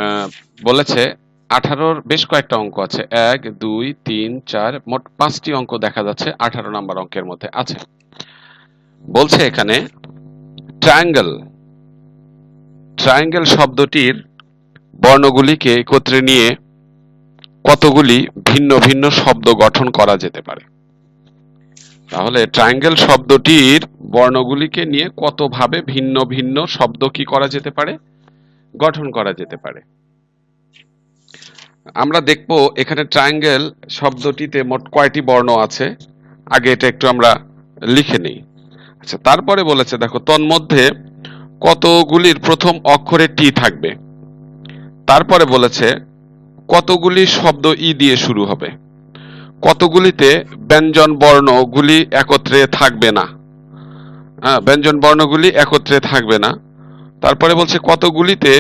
আহ, বলেছে 18-র বেশ কয়েকটা অঙ্ক আছে, 1 2 3 4, মোট 5টি অঙ্ক দেখা যাচ্ছে 18 নাম্বার অঙ্কের মধ্যে আছে। বলছে এখানে ট্রায়াঙ্গেল ট্রায়াঙ্গেল শব্দটির বর্ণগুলিকে একত্রে নিয়ে কতগুলি ভিন্ন ভিন্ন শব্দ গঠন করা যেতে পারে। তাহলে ট্রায়াঙ্গেল শব্দটির বর্ণগুলিকে নিয়ে কতভাবে ভিন্ন ভিন্ন শব্দ কি করা যেতে পারে, গঠন করা যেতে পারে। আমরা দেখব এখানে ট্রায়াঙ্গেল শব্দটিতে মোট কয়টি বর্ণ আছে, আগে এটা একটু আমরা লিখে নিই। আচ্ছা, তারপরে বলেছে দেখো তন্মধ্যে কতগুলির প্রথম অক্ষরে টি থাকবে। তারপরে বলেছে কতগুলি শব্দ ই দিয়ে শুরু হবে, কতগুলিতে ব্যঞ্জন বর্ণগুলি একত্রে থাকবে না। হ্যাঁ, ব্যঞ্জন বর্ণগুলি একত্রে থাকবে না। তারপরে বলছে কতগুলিতে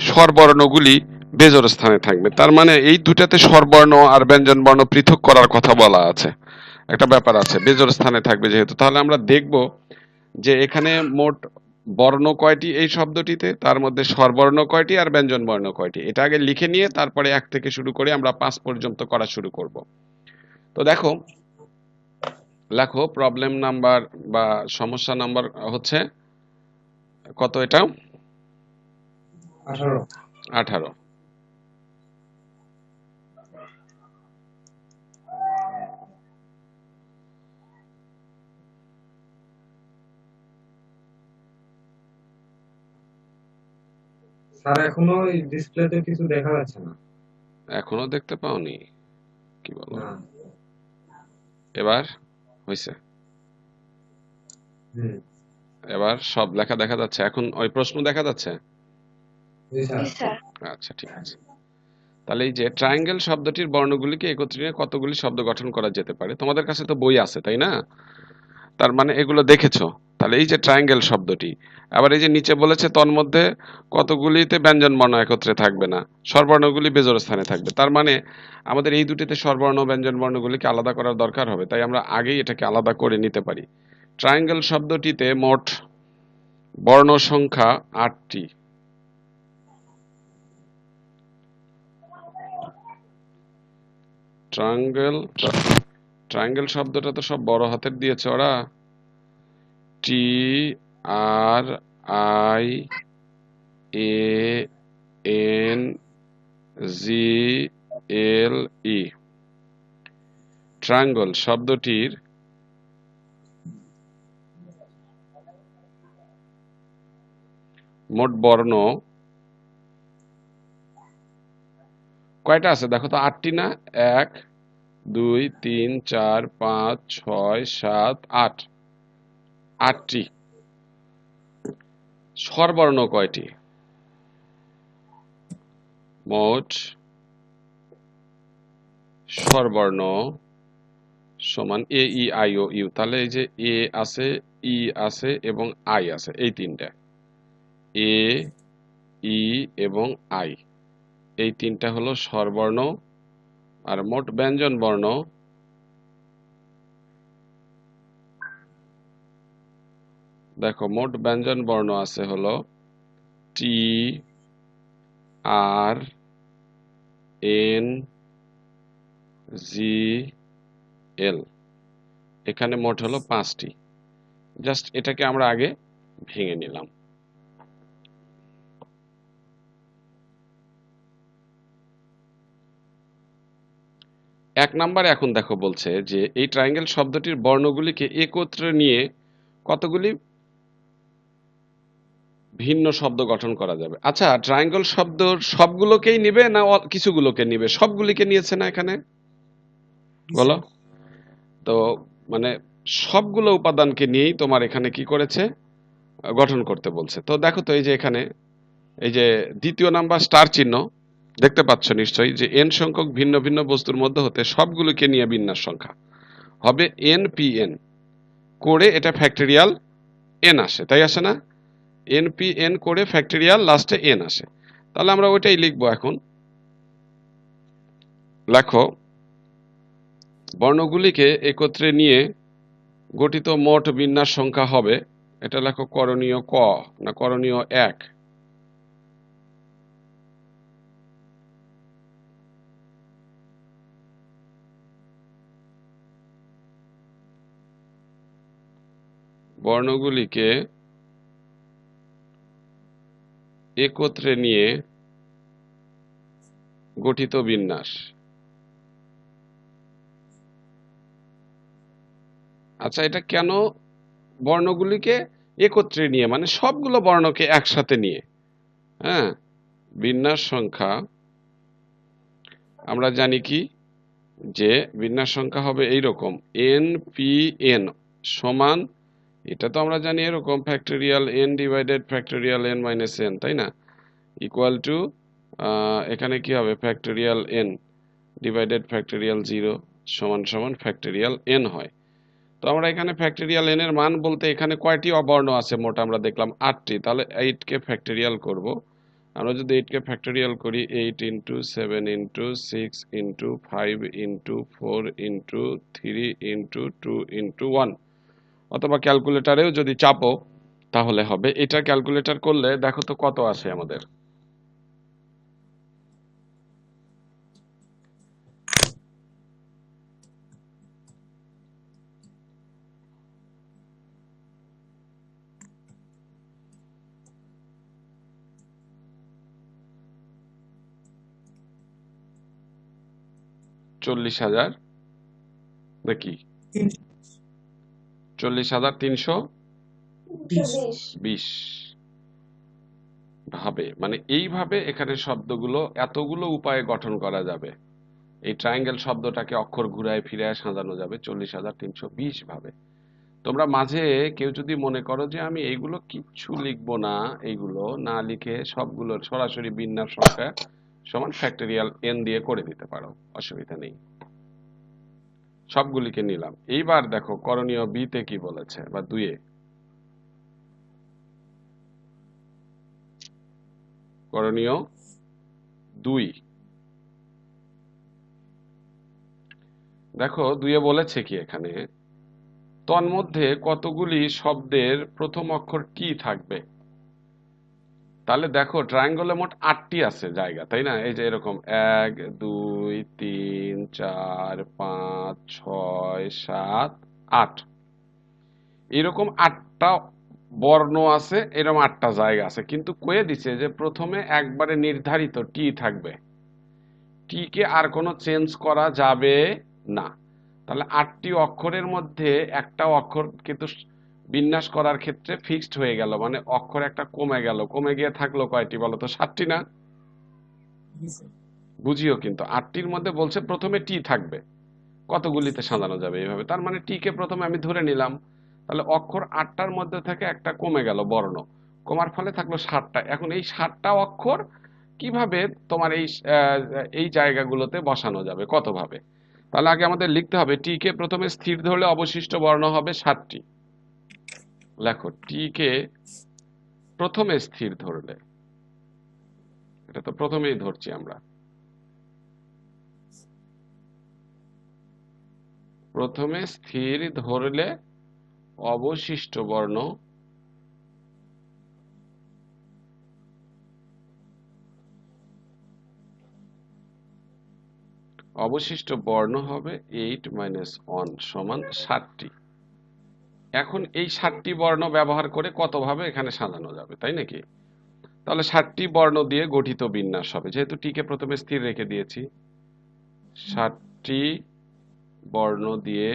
স্বরবর্ণগুলি বেজোড় স্থানে থাকবে। তার মানে এই দুটাতে স্বরবর্ণ আর ব্যঞ্জন বর্ণ পৃথক করার কথা বলা আছে, একটা ব্যাপার আছে, বেজোড় স্থানে থাকবে যেহেতু। তাহলে আমরা দেখব যে এখানে মোট বর্ণ কয়টি এই শব্দটিতে, তার মধ্যে স্বরবর্ণ কয়টি আর ব্যঞ্জন বর্ণ কয়টি, এটা আগে লিখে নিয়ে তারপরে 1 থেকে শুরু করে আমরা 5 পর্যন্ত করা শুরু করব। তো দেখো, লেখো প্রবলেম নাম্বার বা সমস্যা নাম্বার হচ্ছে কত, এটা 18। 18। স্যার এখনো এই ডিসপ্লেতে কিছু দেখা যাচ্ছে না। এখনো দেখতে পাওনি? কি বলো, না। এবার হয়েছে? হুম। এবার সব লেখা দেখা যাচ্ছে, এখন ওই প্রশ্ন দেখা যাচ্ছে? জি স্যার। জি স্যার। আচ্ছা, ঠিক আছে। তাহলে এই যে ট্রায়াঙ্গেল শব্দটির বর্ণগুলিকে একত্রে নিয়ে কতগুলি শব্দ গঠন করা যেতে পারে, তোমাদের কাছে তো বই আছে তাই না, তার মানে এগুলো দেখেছো। তাহলে এই যে ট্রায়াঙ্গেল শব্দটি, আবার এই যে নিচে বলেছে তন্মধ্যে কতগুলিতে ব্যঞ্জন বর্ণ একত্রে থাকবে না, স্বরবর্ণগুলি বেজোড় স্থানে থাকবে। তার মানে আমাদের এই দুটিতে স্বরবর্ণ ব্যঞ্জন বর্ণগুলিকে আলাদা করার দরকার হবে, তাই আমরা আগেই এটাকে আলাদা করে নিতে পারি। ট্রায়াঙ্গেল শব্দটিতে মোট বর্ণ সংখ্যা 8টি। ট্রায়াঙ্গেল ট্রায়াঙ্গেল শব্দটা তো সব বড় হাতের দিয়েছে ওরা, T R I A N G L E. Triangle শব্দটির মোট বর্ণ কয়টা আছে দেখো তো, 8টি না? 1 2 3 4 5 6 7 8, 8টি। স্বরবর্ণ কয়টি? মোট স্বরবর্ণ সমান এ ই আই ও ইউ। তাহলে এই যে এ আছে, ই আছে এবং আই আছে, এই তিনটা, এ ই এবং আই, এই তিনটা হলো স্বরবর্ণ। আর মোট ব্যঞ্জন বর্ণ দেখো, মোট ব্যঞ্জন বর্ণ আছে হলো টি আর এন জি এল, এখানে মোট হলো 5টি। জাস্ট এটাকে আমরা আগে ভেঙে নিলাম। এক নাম্বারে এখন দেখো বলছে যে এই ট্রায়াঙ্গেল শব্দটির বর্ণগুলিকে একত্রে নিয়ে কতগুলি ভিন্ন শব্দ গঠন করা যাবে। আচ্ছা, ট্রায়াঙ্গেল শব্দ সবগুলোকেই নিবে না কিছুগুলোকে নিবে? সবগুলিকে নিয়েছে না এখানে, বলো তো? মানে সবগুলো উপাদানকে নিয়েই তোমার এখানে কি করেছে, গঠন করতে বলছে। তো দেখো তো এই যে এখানে এই যে দ্বিতীয় নাম্বার স্টার চিহ্ন দেখতে পাচ্ছ নিশ্চয়ই, যে এন সংখ্যক ভিন্ন ভিন্ন বস্তুর মধ্যে হতে সবগুলোকে নিয়ে বিন্যাস সংখ্যা হবে এন পি এন করে, এটা ফ্যাক্টরিয়াল এন আসে, তাই আসে না? এন পি এন করে ফ্যাক্টরিয়াল লাস্টে এন আসে। তাহলে আমরা ওইটাই লিখবো এখন। লেখো বর্ণগুলিকে একত্রে নিয়ে গঠিত মোট বিন্যাস সংখ্যা হবে, এটা লেখো করণীয় ক না করণীয় 1। বর্ণগুলিকে একত্রে নিয়ে গঠিত বিন্যাস। আচ্ছা, এটা কেন বর্ণগুলিকে একত্রে নিয়ে, মানে সবগুলো বর্ণকে একসাথে নিয়ে? হ্যাঁ, বিন্যাস সংখ্যা আমরা জানি কি, যে বিন্যাস সংখ্যা হবে এইরকম, এন পি এন সমান, এটা তো আমরা জানি এরকম, factorial N divided factorial N minus N, তাই না, ইকুয়াল টু এখানে কি হবে, ফ্যাক্টোরিয়াল এন ডিভাইডেড ফ্যাক্টোরিয়াল 0 সমান সমান ফ্যাক্টোরিয়াল এন হয়। তো আমরা এখানে ফ্যাক্টোরিয়াল এন এর মান বলতে এখানে কয়টি অবর্ণ আছে মোট, আমরা দেখলাম 8টি, তাহলে 8 কে ফ্যাক্টোরিয়াল করব। আমরা যদি 8 কে ফ্যাক্টোরিয়াল করি, 8 into 7 into 6 into 5 into 4 into 3 into 2 into 1, অথবা ক্যালকুলেটরেও যদি চাপো তাহলে হবে। এটা ক্যালকুলেটর করলে দেখো তো কত আসে আমাদের। চল্লিশ হাজার নাকি 40,320 ভাবে, মানে এইভাবে এখানে শব্দগুলো এতগুলো উপায়ে গঠন করা যাবে। এই ট্রায়াঙ্গেল শব্দটাকে অক্ষর ঘুরায় ফিরায় সাজানো যাবে 40,320 ভাবে। তোমরা মাঝে কেউ যদি মনে করো যে আমি এইগুলো কিচ্ছু লিখবো না, এইগুলো না লিখে সবগুলোর সরাসরি বিন্যাস সংখ্যা সমান ফ্যাক্টোরিয়াল এন দিয়ে করে দিতে পারো, অসুবিধা নেই। সবগুলিকে নিলাম। এইবার দেখো করণীয় বি তে কি বলেছে, বা 2-এ। করণীয় 2, দেখো 2-এ বলেছে কি, এখানে তন্মধ্যে কতগুলি শব্দের প্রথম অক্ষর টি থাকবে। তাহলে দেখো ট্রায়াঙ্গলে মোট 8টি আছে জায়গা, তাই না, এই যে এরকম 1 2 3 4 5 6 7 8, এরকম 8টা বর্ণ আছে, এরকম 8টা জায়গা আছে, কিন্তু কয়ে দিছে যে প্রথমে একবারে নির্ধারিত টি থাকবে, টি কে আর কোনো চেঞ্জ করা যাবে না। তাহলে 8টি অক্ষরের মধ্যে একটা অক্ষর কিন্তু বিন্যাস করার ক্ষেত্রে ফিক্সড হয়ে গেল, মানে অক্ষর একটা কমে গেল, কমে গিয়ে থাকলো কয়টি বলো তো, 7টি না? বুঝিও, কিন্তু 8টির মধ্যে বলছে প্রথমে টি থাকবে, কতগুলিতে সাজানো যাবে এইভাবে, তার মানে টি কে প্রথমে আমি ধরে নিলাম। তাহলে অক্ষর 8টার মধ্যে থেকে একটা কমে গেল বর্ণ, কমার ফলে থাকলো 7টা। এখন এই 7টা অক্ষর কিভাবে তোমার এই জায়গাগুলোতে বসানো যাবে, কত ভাবে? তাহলে আগে আমাদের লিখতে হবে টি কে প্রথমে স্থির ধরলে অবশিষ্ট বর্ণ হবে 7টি। লেখো টি কে প্রথমে স্থির ধরলে, এটা তো প্রথমেই ধরছি আমরা, প্রথমে স্থির ধরলে অবশিষ্ট বর্ণ হবে 8 - 1 সমান 7টি। এখন এই 7টি বর্ণ ব্যবহার করে কত ভাবে এখানে সাজানো যাবে, তাই নাকি? তাহলে 7টি বর্ণ দিয়ে গঠিত বিন্যাস হবে, যেহেতু টিকে প্রথমে স্থির রেখে দিয়েছি, 7টি বর্ণ দিয়ে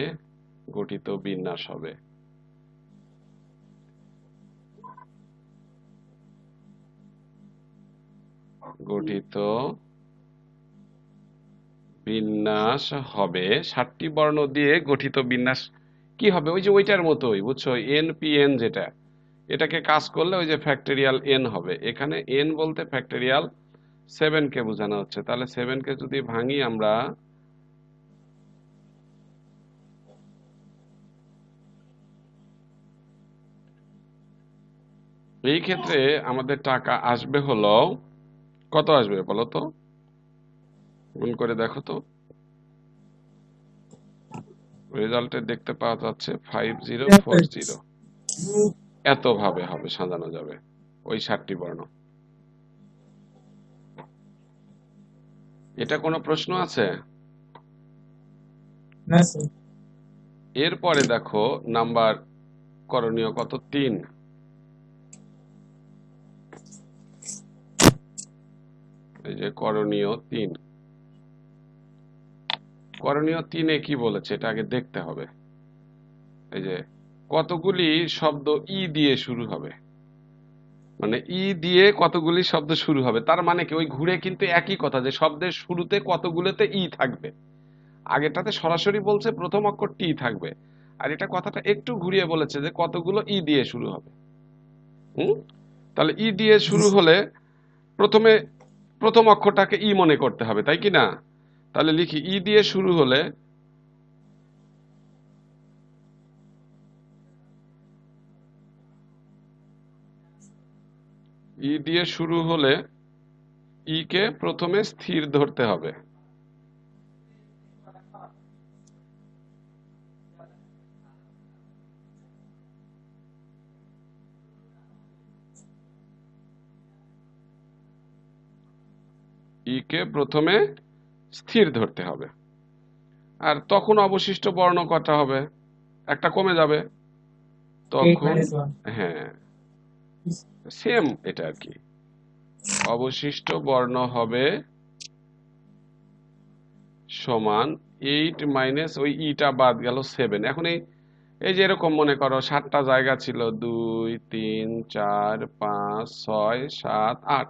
গঠিত বিন্যাস হবে। গঠিত বিন্যাস হবে 7টি বর্ণ দিয়ে গঠিত বিন্যাস কি হবে, ওই যে ওইটার মতোই, বুঝছো, এন পি এন, যেটা এটাকে কাজ করলে ওই যে ফ্যাক্টোরিয়াল এন হবে। এখানে এন বলতে ফ্যাক্টোরিয়াল 7 কে বোঝানো হচ্ছে। তাহলে 7 কে যদি ভাঙি আমরা, এই ক্ষেত্রে আমাদের টাকা আসবে হলো, কত আসবে বলো তো, গুণ করে দেখো তো, রেজাল্টে দেখতে পাওয়া যাচ্ছে 5040। এত ভাবে হবে সাজানো যাবে ওই 7টি বর্ণ। এটা কোনো প্রশ্ন আছে? এরপরে দেখো নাম্বার খ, করণীয় কত 3। এই যে করণীয় 3, করণীয় 3-এ কি বলেছে এটা আগে দেখতে হবে। এই যে কতগুলি শব্দ ই দিয়ে শুরু হবে, মানে ই দিয়ে কতগুলি শব্দ শুরু হবে, তার মানে কি ওই ঘুরে কিন্তু একই কথা যে শব্দের শুরুতে কতগুলোতে ই থাকবে। আগেটাতে সরাসরি বলছে প্রথম অক্ষর টি থাকবে, আর এটা কথাটা একটু ঘুরিয়ে বলেছে যে কতগুলো ই দিয়ে শুরু হবে। তাহলে ই দিয়ে শুরু হলে প্রথমে প্রথম অক্ষরটাকে ই মনে করতে হবে, তাই কি না? তাহলে লিখি ই দিয়ে শুরু হলে ই দিয়ে শুরু হলে ই কে প্রথমে স্থির ধরতে হবে। ই কে প্রথমে স্থির ধরতে হবে, আর তখন অবশিষ্ট বর্ণ কটা হবে? একটা কমে যাবে তখন। হ্যাঁ, সেম এটা আর কি, অবশিষ্ট বর্ণ হবে সমান 8 মাইনাস ওই ইটা বাদ গেল 7। এখন এই এই যে এরকম মনে করো 7টা জায়গা ছিল, 2 3 4 5 6 7 8,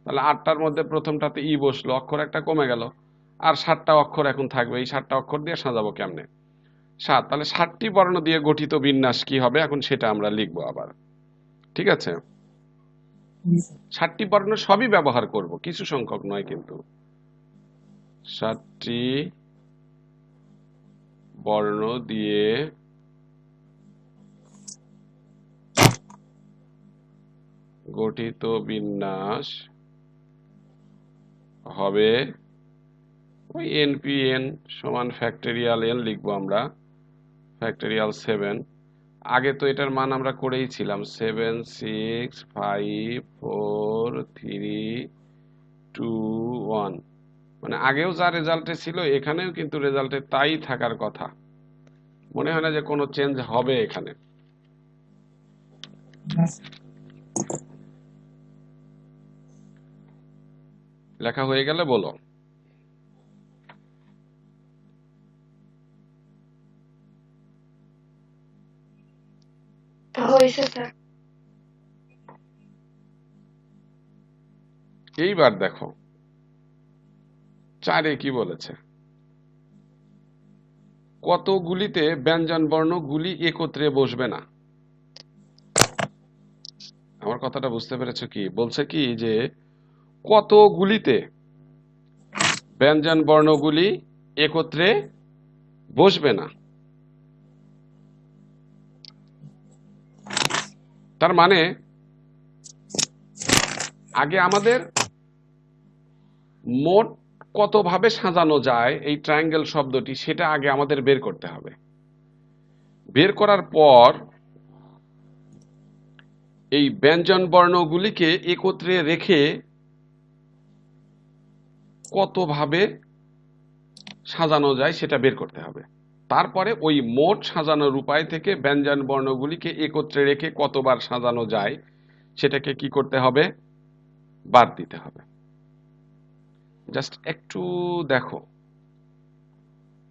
তাহলে 8টার মধ্যে প্রথমটাতে ই বসলো, অক্ষর একটা কমে গেল, আর 7টা অক্ষর এখন থাকবে। এই 7টা অক্ষর দিয়ে সাজাবো কেমনে? 7, তাহলে 7টি বর্ণ দিয়ে গঠিত বিন্যাস কি হবে এখন সেটা আমরা লিখবো আবার। ঠিক আছে, 7টি বর্ণ সবই ব্যবহার করব, কিছু সংখ্যক নয় কিন্তু। 7টি বর্ণ দিয়ে গঠিত বিন্যাস হবে ওই npn সমান ফ্যাক্টরিয়াল n লিখবো আমরা, ফ্যাক্টরিয়াল 7। আগে তো এটার মান আমরা করেই ছিলাম, 7 6 5 4 3 2 1, মানে আগেও যা রেজাল্টে ছিল এখানেও কিন্তু রেজাল্টে তাই থাকার কথা। মনে হয় না যে কোনো চেঞ্জ হবে এখানে। লেখা হয়ে গেলে বলো। হয়েছে স্যার। এইবার দেখো 4-এ কি বলেছে, কতগুলিতে ব্যঞ্জন বর্ণগুলি একত্রে বসবে না। আমার কথাটা বুঝতে পেরেছো কি? বলছে কি যে কতগুলিতে ব্যঞ্জন বর্ণগুলি একত্রে বসবে না। তার মানে আগে আমাদের মোট কতভাবে সাজানো যায় এই ট্রায়াঙ্গেল শব্দটি সেটা আগে আমাদের বের করতে হবে। বের করার পর এই ব্যঞ্জন বর্ণগুলিকে একত্রে রেখে কতভাবে সাজানো যায় সেটা বের করতে হবে। তারপরে ওই মোট সাজানোর উপায় থেকে ব্যঞ্জন বর্ণগুলিকে একত্রে রেখে কতবার সাজানো যায় সেটাকে কি করতে হবে? বাদ দিতে হবে। জাস্ট একটু দেখো,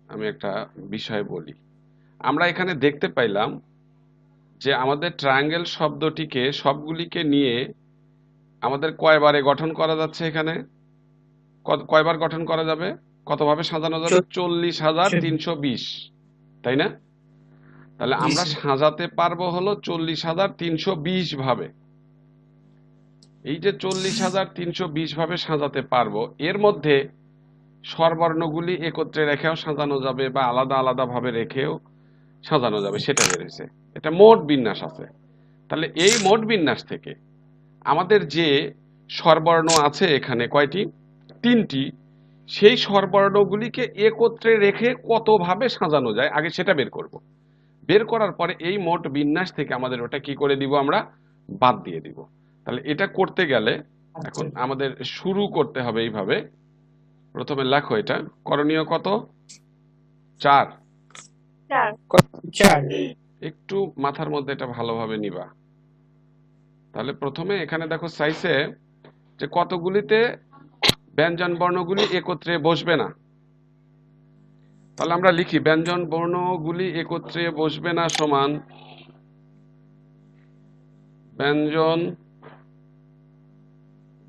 আমি একটা বিষয় বলি। আমরা এখানে দেখতে পাইলাম যে আমাদের ট্রায়াঙ্গেল শব্দটিকে সবগুলিকে নিয়ে আমাদের কয়বারে গঠন করা যাচ্ছে? এখানে কয়বার গঠন করা যাবে, কতভাবে সাজানো যাবে? 40,320, তাই না? তাহলে আমরা সাজাতে পারবো হলো 40,320 ভাবে। এই যে 40,320 ভাবে সাজাতে পারবো, এর মধ্যে স্বরবর্ণগুলি একত্রে রেখেও সাজানো যাবে বা আলাদা আলাদা ভাবে রেখেও সাজানো যাবে, সেটা বেরিয়েছে। এটা মোট বিন্যাস আছে। তাহলে এই মোট বিন্যাস থেকে আমাদের যে স্বরবর্ণ আছে এখানে কয়টি? 3টি। সেই স্বরবর্ণগুলিকে একত্রে রেখে কতভাবে সাজানো যায় আগে সেটা বের করব। বের করার পরে এই মোট বিন্যাস থেকে আমাদের ওটা কি করে দিব? আমরা বাদ দিয়ে দিব। তাহলে এটা করতে গেলে এখন আমাদের শুরু করতে হবে এইভাবে। প্রথমে লেখো এটা করণীয় কত? 4। একটু মাথার মধ্যে এটা ভালোভাবে নিবা। তাহলে প্রথমে এখানে দেখো চাইছে যে কতগুলিতে ব্যঞ্জন বর্ণগুলি একত্রে বসবে না। তাহলে আমরা লিখি ব্যঞ্জন বর্ণগুলি একত্রে বসবে না সমান ব্যঞ্জন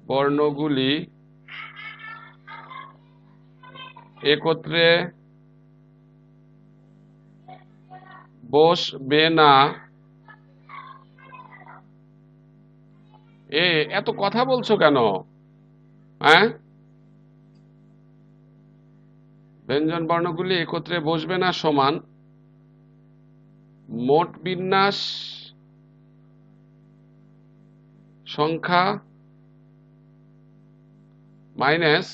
বর্ণগুলি একত্রে বসবে না। এত কথা বলছো কেন? হ্যাঁ, ব্যঞ্জন বর্ণগুলি একত্রে বসবে না সমান মোট বিন্যাস সংখ্যা মাইনাস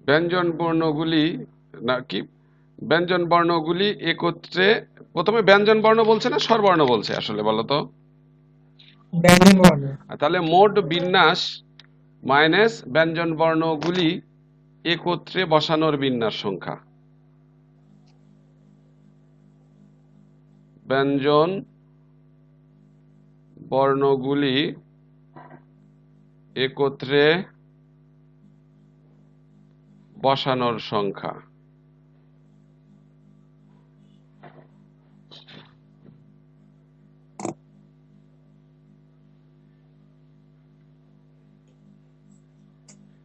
ব্যঞ্জন বর্ণগুলি নাকি ব্যঞ্জন বর্ণগুলি একত্রে, প্রথমে ব্যঞ্জন বর্ণ বলছে না স্বরবর্ণ বলছে আসলে বলো তো? ব্যঞ্জন বর্ণ। তাহলে মোট বিন্যাস মাইনাস ব্যঞ্জন বর্ণগুলি একত্রে বসানোর বিন্যাস সংখ্যা। ব্যঞ্জন বর্ণগুলি একত্রে বসানোর সংখ্যা।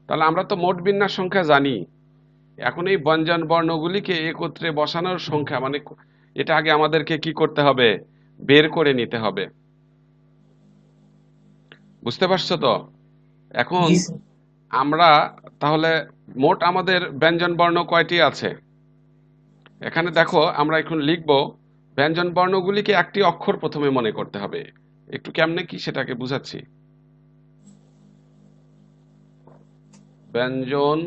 তাহলে আমরা তো মোট বিন্যাস সংখ্যা জানি, এখন এই ব্যঞ্জন বর্ণগুলিকে একত্রে বসানোর সংখ্যা মানে এটা আগে আমাদেরকে কি করতে হবে? বের করে নিতে হবে। বুঝতে পারছো তো? এখন জি স্যার। আমরা তাহলে মোট আমাদের ব্যঞ্জন বর্ণ কয়টি আছে? এখানে দেখো আমরা এখন লিখব ব্যঞ্জন বর্ণগুলিকে একটি অক্ষর প্রথমে মনে করতে হবে। একটু কেমনে কি সেটাকে বুঝাচ্ছি। ব্যঞ্জন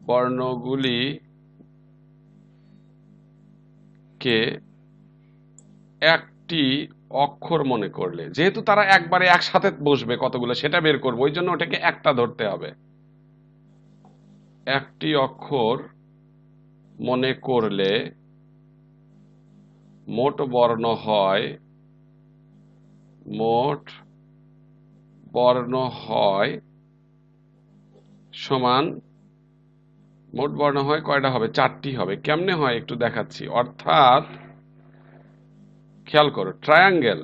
বর্ণগুলিকে একটি অক্ষর মনে করলে, যেহেতু তারা একবারে একসাথে বসবে কতগুলো সেটা বের করবো, ওই জন্য ওটাকে একটা ধরতে হবে। একটি অক্ষর মনে করলে মোট বর্ণ হয় সমান মোট বর্ণ হয় কয়টা হবে? 4টি হবে। কেমনে হয় একটু দেখাচ্ছি। অর্থাৎ খেয়াল করো, ট্রায়াঙ্গেল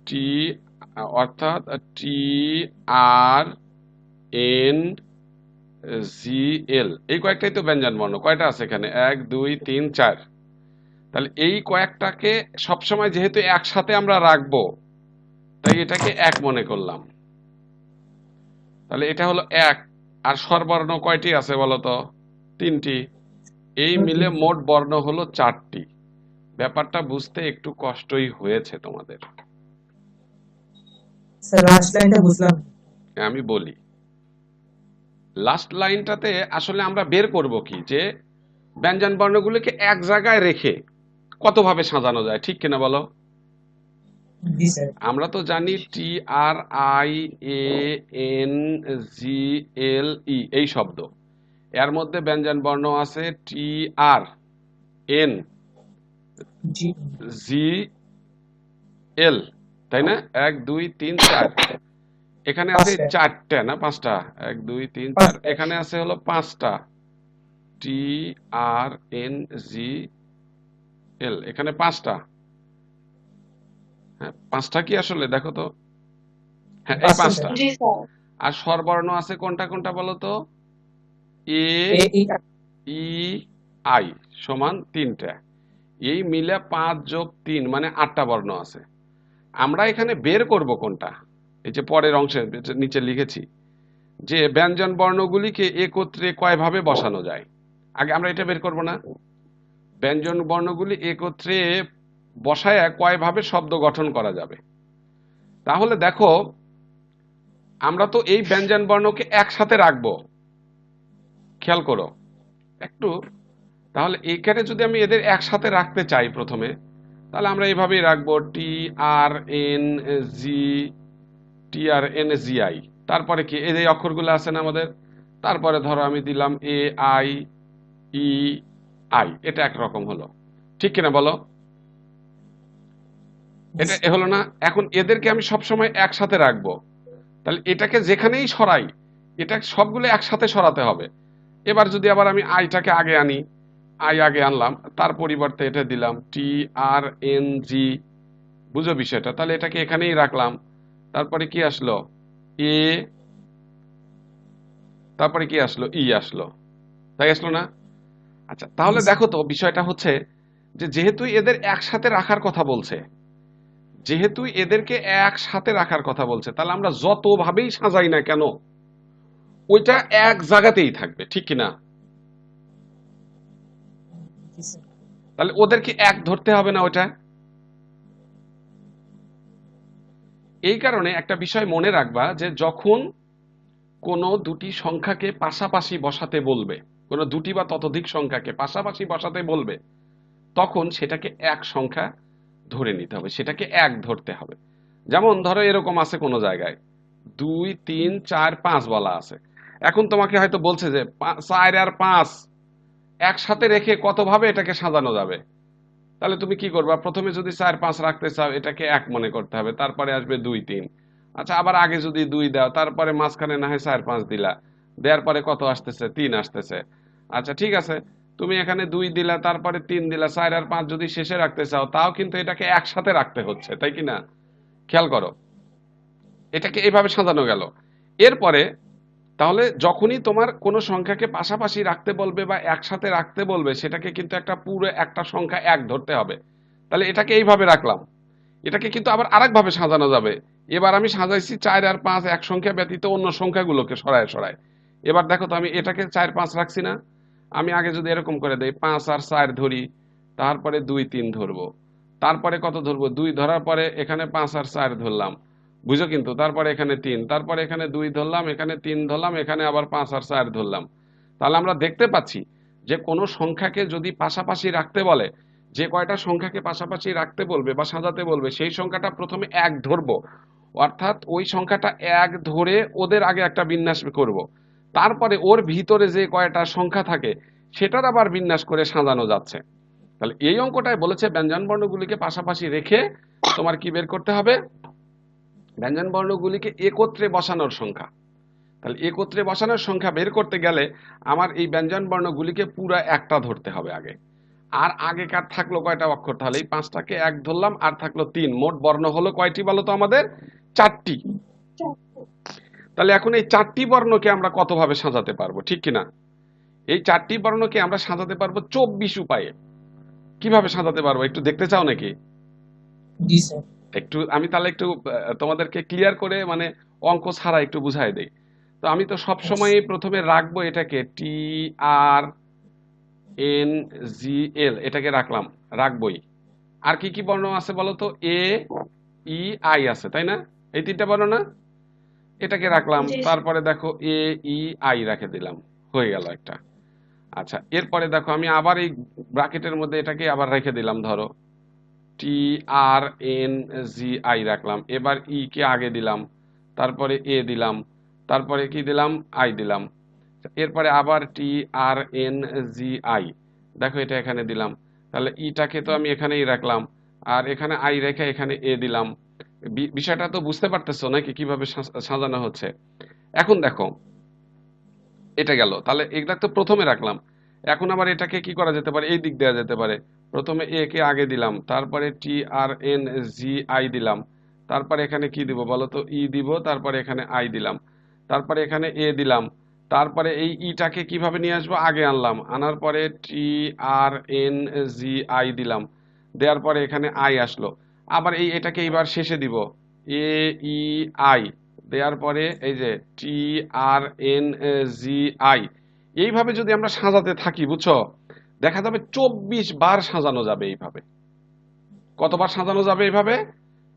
টি অর্থাৎ TRNGL এই কয়েকটাই তো ব্যঞ্জন বর্ণ। কয়টা আছে এখানে? 1 2 3 4। তাহলে এই কয়েকটাকে সবসময় যেহেতু একসাথে আমরা রাখবো তাই এটাকে এক মনে করলাম। তাহলে এটা হলো 1। আর স্বরবর্ণ কয়টি আছে বলো তো? 3টি। এই মিলে মোট বর্ণ হলো 4টি। ব্যাপারটা বুঝতে একটু কষ্টই হয়েছে তোমাদের। স্যার লাস্ট লাইনটা বুঝলাম। আমি বলি, লাস্ট লাইনটাতে আসলে আমরা বের করব কি যে ব্যঞ্জন বর্ণগুলোকে এক জায়গায় রেখে কতভাবে সাজানো যায়, ঠিক কিনা বলো? জি স্যার। আমরা তো জানি TRIANGLE এই শব্দ, এর মধ্যে ব্যঞ্জন বর্ণ আছে TRNGL, তাই না? 1 2 3 4। এখানে আছে 4টা না 5টা? 1 2 3 4, এখানে আছে হলো 5টা। TRNGL এখানে 5টা। হ্যাঁ, 5টা কি আসলে? দেখো তো। হ্যাঁ, এই 5টা। জি স্যার। আর স্বরবর্ণ আছে কোনটা কোনটা বলো তো? A E I সমান 3টা। এই মিলে 5 যোগ 3 মানে 8টা বর্ণ আছে। আমরা এখানে বের করব কোনটা? এই যে পরের অংশে নিচে লিখেছি যে ব্যঞ্জন বর্ণগুলিকে একত্রে কয়ভাবে বসানো যায়। আগে আমরা এটা বের করব না? ব্যঞ্জন বর্ণগুলি একত্রে বসায় কয়ভাবে শব্দ গঠন করা যাবে। তাহলে দেখো আমরা তো এই ব্যঞ্জন বর্ণকে একসাথে রাখবো, খেয়াল করো একটু। তাহলে এখানে যদি আমি এদের একসাথে রাখতে চাই প্রথমে, তাহলে আমরা এইভাবেই রাখবো TRNGI। তারপরে কি এই অক্ষরগুলো আছে না আমাদের? তারপরে ধরো আমি দিলাম এ আই ই আই, এটা একরকম হলো, ঠিক কিনা বলো? জি এটা স্যার। হলো না? এখন এদেরকে আমি সবসময় একসাথে রাখবো, তাহলে এটাকে যেখানেই সরাই, এটা সবগুলো একসাথে সরাতে হবে। এবার যদি আবার আমি আইটাকে আগে আনি, আই আগে আনলাম, তার পরিবর্তে এটা দিলাম টি আর এন জি, বুঝো বিষয়টা? তাহলে এটাকে এখানেই রাখলাম, তারপরে কি আসলো? এ, তারপরে কি আসলো? ই আসলো, তাই আসলো না? আচ্ছা, তাহলে জি স্যার। দেখো তো বিষয়টা হচ্ছে যে যেহেতু এদের একসাথে রাখার কথা বলছে, যেহেতু এদেরকে একসাথে রাখার কথা বলছে, তাহলে আমরা যতভাবেই সাজাই না কেন ওইটা এক জায়গাতেই থাকবে, ঠিক কিনা? জি স্যার। তাহলে ওদেরকে এক ধরতে হবে না ওইটা? এই কারণে একটা বিষয় মনে রাখবা যে যখন কোনো দুটি সংখ্যাকে পাশাপাশি বসাতে বলবে, কোনো দুটি বা ততোধিক সংখ্যাকে পাশাপাশি বসাতে বলবে, তখন সেটাকে এক সংখ্যা ধরে নিতে হবে, সেটাকে এক ধরতে হবে। যেমন ধরো এরকম আছে কোনো জায়গায় 2 3 4 5 বলা আছে। এখন তোমাকে হয়তো বলছে যে 4 আর 5 একসাথে রেখে কতভাবে এটাকে সাজানো যাবে। তাহলে তুমি কি করবা? প্রথমে যদি 4 5 রাখতে চাও, এটাকে এক মনে করতে হবে, তারপরে আসবে 2 3। আচ্ছা, আবার আগে যদি 2 দাও, তারপরে মাঝখানে না হয় 4 5 দিলা, দেওয়ার পরে কত আসতেছে? 3 আসতেছে। আচ্ছা ঠিক আছে, তুমি এখানে 2 দিলা, তারপরে 3 দিলা, 4 আর 5 যদি শেষে রাখতে চাও, তাও কিন্তু এটাকে একসাথে রাখতে হচ্ছে, তাই কি না? খেয়াল করো, এটাকে এইভাবে সাজানো গেল। এরপরে তাহলে যখনই তোমার কোনো সংখ্যাকে পাশাপাশি রাখতে বলবে বা একসাথে রাখতে বলবে, সেটাকে কিন্তু একটা পুরো একটা সংখ্যা এক ধরতে হবে। তাহলে এটাকে এইভাবে রাখলাম, এটাকে কিন্তু আবার আরেকভাবে সাজানো যাবে। এবার আমি সাজাইছি 4 আর 5 এক সংখ্যা ব্যতীত অন্য সংখ্যাগুলোকে সরায় সরায়। এবার দেখো তো আমি এটাকে 4 5 রাখছি না? আমি আগে যদি এরকম করে দেই 5 আর 4 ধরি, তারপরে 2 3 ধরবো, তারপরে কত ধরবো? 2 ধরার পরে এখানে 5 আর 4 ধরলাম, বুঝো কিন্তু? তারপরে এখানে 3, তারপরে এখানে 2 ধরলাম, এখানে 3 ধরলাম, এখানে আবার 5 আর 4 ধরলাম। তাহলে আমরা দেখতে পাচ্ছি যে কোনো সংখ্যাকে যদি পাশাপাশি রাখতে বলে, যে কয়টা সংখ্যাকে পাশাপাশি রাখতে বলবে বা সাজাতে বলবে, সেই সংখ্যাটা প্রথমে এক ধরবো, অর্থাৎ ওই সংখ্যাটা এক ধরে ওদের আগে একটা বিন্যাস করব, তারপরে ওর ভিতরে যে কয়টা সংখ্যা থাকে সেটার আবার বিন্যাস করে সাজানো যাচ্ছে। তাহলে এই অঙ্কটায় বলেছে ব্যঞ্জন বর্ণগুলিকে পাশাপাশি রেখে তোমার কি বের করতে হবে? ব্যঞ্জন বর্ণগুলিকে একত্রে বসানোর সংখ্যা। তাহলে একত্রে বসানোর সংখ্যা বের করতে গেলে আমার এই ব্যঞ্জন বর্ণগুলিকে পুরো একটা ধরতে হবে আগে। আর আগেকার থাকলো কয়টা অক্ষর? তাহলে এই 5টাকে এক ধরলাম, আর থাকলো 3। মোট বর্ণ হলো কয়টি বলো তো আমাদের? 4টি। তাহলে এখন এই 4টি বর্ণকে আমরা কতভাবে সাজাতে পারবো, ঠিক কিনা? এই 4টি বর্ণকে আমরা সাজাতে পারবো 24 উপায়ে। কিভাবে সাজাতে পারবো একটু দেখতে চাও নাকি? জি স্যার। একটু আমি তাহলে একটু তোমাদেরকে ক্লিয়ার করে মানে অঙ্ক ছাড়া একটু বুঝাই দেই। তো আমি তো সব সময় প্রথমে রাখবো এটাকে টি আর এন জি এল, এটাকে রাখলাম, রাখবই। আর কি কি বর্ণ আছে বলো তো? এ ই আই আছে, তাই না? এই 3টা বর্ণ না? এটাকে রাখলাম, তারপরে দেখো এ ই আই রেখে দিলাম, হয়ে গেল একটা। আচ্ছা, এরপরে দেখো আমি আবার এই ব্র্যাকেটের মধ্যে এটাকে আবার রেখে দিলাম, ধরো টি আর এন জি আই রাখলাম, এবার ই কে আগে দিলাম, তারপরে এ দিলাম, তারপরে কি দিলাম? আই দিলাম। এরপরে আবার টি আর এন জি আই, দেখো এটা এখানে দিলাম। তাহলে ইটাকে তো আমি এখানেই রাখলাম, আর এখানে আই রেখে এখানে এ দিলাম। বিষয়টা তো বুঝতে পারতেছো নাকি কিভাবে সাজানো হচ্ছে? এখন দেখো, এটা গেল, তাহলে এটা তো প্রথমে রাখলাম। এখন আবার এটাকে কি করা যেতে পারে? এই দিক দেওয়া যেতে পারে। প্রথমে এ কে আগে দিলাম, তারপরে টি আর এন জি আই দিলাম, তারপরে এখানে কি দিব বলো তো? ই দিব, তারপরে এখানে আই দিলাম, তারপরে এখানে এ দিলাম, তারপরে এই ইটাকে কিভাবে নিয়ে আসবো? আগে আনলাম, আনার পরে টি আর এন জি আই দিলাম, দেওয়ার পরে এখানে আই আসলো। আবার এটাকে এবার শেষে দিব, এ ই আই, দেওয়ার পরে এই যে টি আর এন জি আই। এইভাবে যদি আমরা সাজাতে থাকি, বুঝছো, দেখা যাবে 24 বার সাজানো যাবে এইভাবে। কতবার সাজানো যাবে এইভাবে?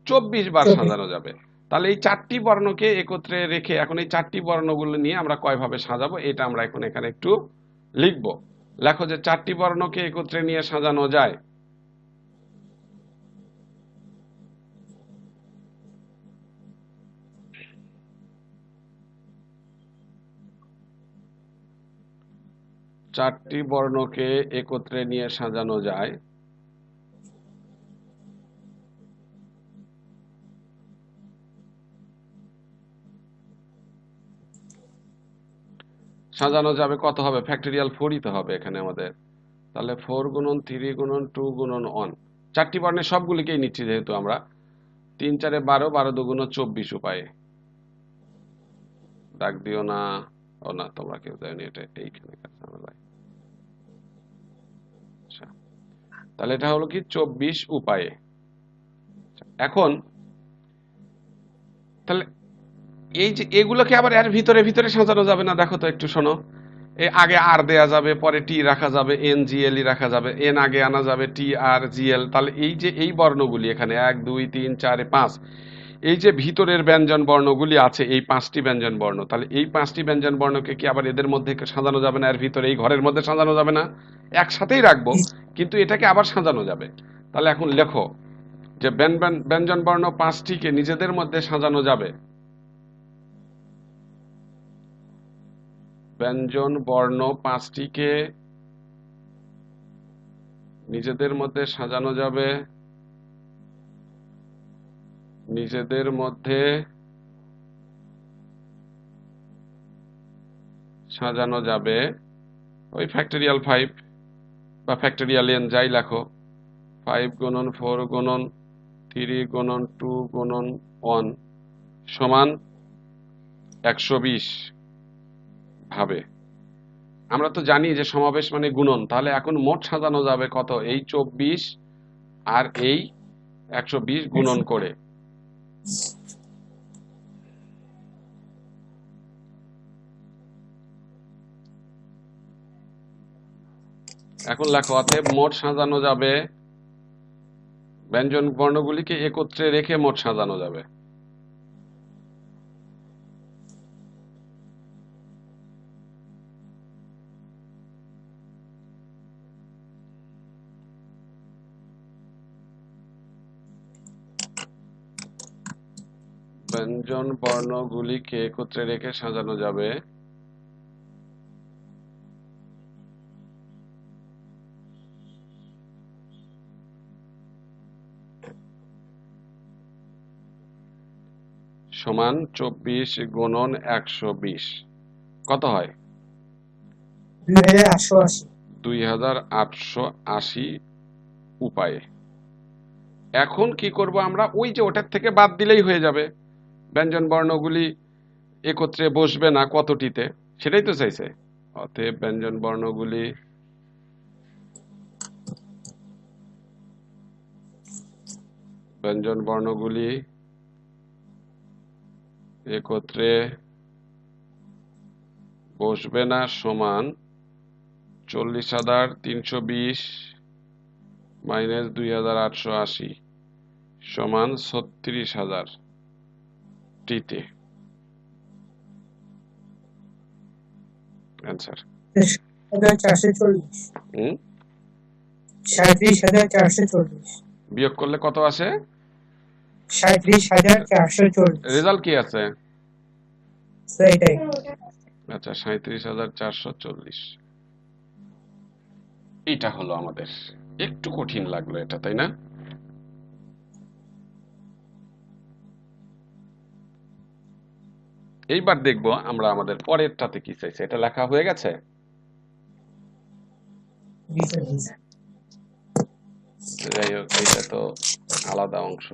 24 বার 24। সাজানো যাবে। তাহলে এই 4টি বর্ণকে একত্রে রেখে এখন এই 4টি বর্ণগুলো নিয়ে আমরা কয়ভাবে সাজাবো এটা আমরা এখন এখানে একটু লিখবো। লেখো যে 4টি বর্ণকে একত্রে নিয়ে সাজানো যায়। চারটি বর্ণকে একত্রে নিয়ে সাজানো যায় সাজানো যাবে কত হবে ফ্যাক্টরিয়াল 4ই তো হবে এখানে আমাদের তাহলে 4 গুণন 3 গুণন 2 গুণন 1 চারটি বর্ণের সবগুলিকেই নিচ্ছি যেহেতু আমরা 3 4 12 12 দুগুণ 24 উপায়ে দাগ দিও না ও না তোমরা কেউ জানি এটা এইখানে ঝামেলা আচ্ছা তাহলে এটা হলো কি 24 উপায়ে এখন তাহলে এই যে এগুলোকে আবার এর ভিতরে ভিতরে সাজানো যাবে না দেখো তো একটু শোনো আগে আর দেয়া যাবে পরে টি রাখা যাবে এন জিএলই রাখা যাবে এন আগে আনা যাবে টি আর জিএল তাহলে এই যে এই বর্ণগুলি এখানে 1 2 3 4 5 এই যে ভিতরের ব্যঞ্জন বর্ণগুলি আছে এই 5টি ব্যঞ্জন বর্ণ তাহলে এই 5টি ব্যঞ্জন বর্ণকে কি আবার এদের মধ্যে সাজানো যাবে না এর ভিতরে এই ঘরের মধ্যে সাজানো যাবে না একসাথেই রাখবো কিন্তু এটাকে আবার সাজানো যাবে তাহলে এখন লেখো যে ব্যঞ্জন বর্ণ 5টিকে নিজেদের মধ্যে সাজানো যাবে ব্যঞ্জন বর্ণ 5টিকে নিজেদের মধ্যে সাজানো যাবে নিজেদের মধ্যে সাজানো যাবে ওই ফ্যাক্টরিয়াল 5 বা ফ্যাক্টরিয়াল n যাই লেখো 5 গুণন 4 গুণন 3 গুণন 2 গুণন 1 সমান 120 ভাবে আমরা তো জানি যে সমাবেশ মানে গুণন তাহলে এখন মোট সাজানো যাবে কত এই 24 আর এই 120 গুণন করে এখন লেখো অতএব মোট সাজানো যাবে ব্যঞ্জন বর্ণগুলিকে একত্রে রেখে মোট সাজানো যাবে ব্যঞ্জন বর্ণগুলিকে একত্রে রেখে সাজানো যাবে সমান 24 গুণন 120 কত হয় 2880 উপায়ে এখন কি করব আমরা ওই যে ওটার থেকে বাদ দিলেই হয়ে যাবে ব্যঞ্জন বর্ণগুলি একত্রে বসবে না কতটিতে সেটাই তো চাইছে অতএব ব্যঞ্জন বর্ণগুলি একত্রে বসবে না সমান 40,320 মাইনাস 2880 সমান 36,000 টিতে অ্যান্সার 37,440 বিয়োগ করলে কত আসে 37,440 রেজাল্ট কি আছে সেইটাই আচ্ছা 37,440 এটা হলো আমাদের একটু কঠিন লাগলো এটা তাই না এইবার দেখব আমরা আমাদের পরেরটাতে কি চাইছে এটা লেখা হয়ে গেছে যাই হোক এটা তো আলাদা অংশ